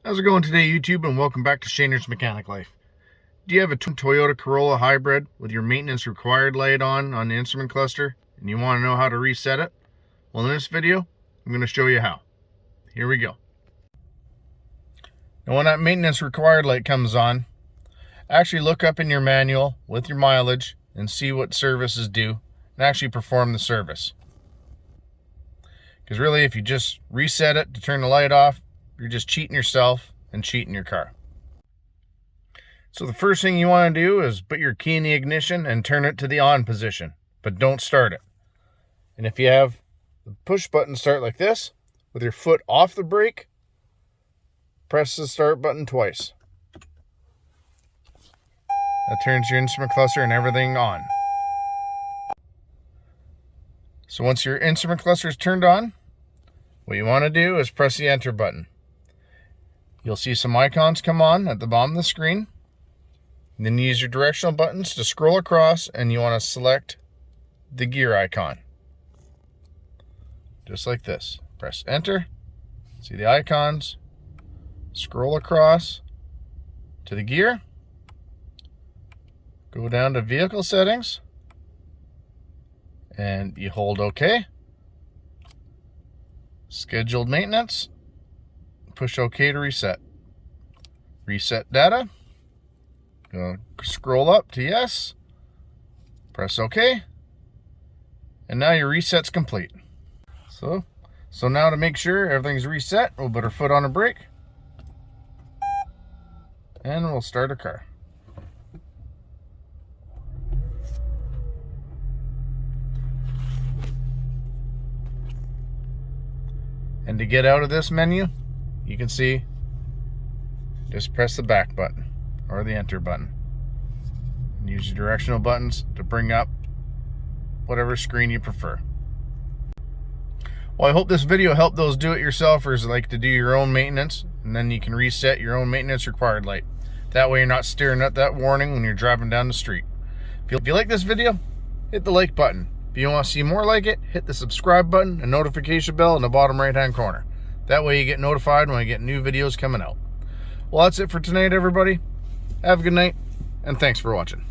How's it going today, YouTube, and welcome back to Shaner's Mechanic Life. Do you have a Toyota Corolla Hybrid with your maintenance required light on the instrument cluster and you want to know how to reset it? Well, in this video, I'm going to show you how. Here we go. Now, when that maintenance required light comes on, actually look up in your manual with your mileage and see what service is due and actually perform the service. Because really, if you just reset it to turn the light off, you're just cheating yourself and cheating your car. So the first thing you want to do is put your key in the ignition and turn it to the on position, but don't start it. And if you have the push button start like this, with your foot off the brake, press the start button twice. That turns your instrument cluster and everything on. So once your instrument cluster is turned on, what you want to do is press the enter button. You'll see some icons come on at the bottom of the screen. And then use your directional buttons to scroll across, and you want to select the gear icon. Just like this. Press enter. See the icons. Scroll across to the gear. Go down to vehicle settings. And you hold OK. Scheduled maintenance. Push OK to reset. Reset data. Go scroll up to yes. Press OK. And now your reset's complete. So now to make sure everything's reset, we'll put our foot on the brake. And we'll start our car. And to get out of this menu, you can see, just press the back button or the enter button. And use your directional buttons to bring up whatever screen you prefer. Well, I hope this video helped those do-it-yourselfers that like to do your own maintenance, and then you can reset your own maintenance required light. That way you're not staring at that warning when you're driving down the street. If you like this video, hit the like button. If you want to see more like it, hit the subscribe button and notification bell in the bottom right-hand corner. That way you get notified when I get new videos coming out. Well, that's it for tonight, everybody. Have a good night, and thanks for watching.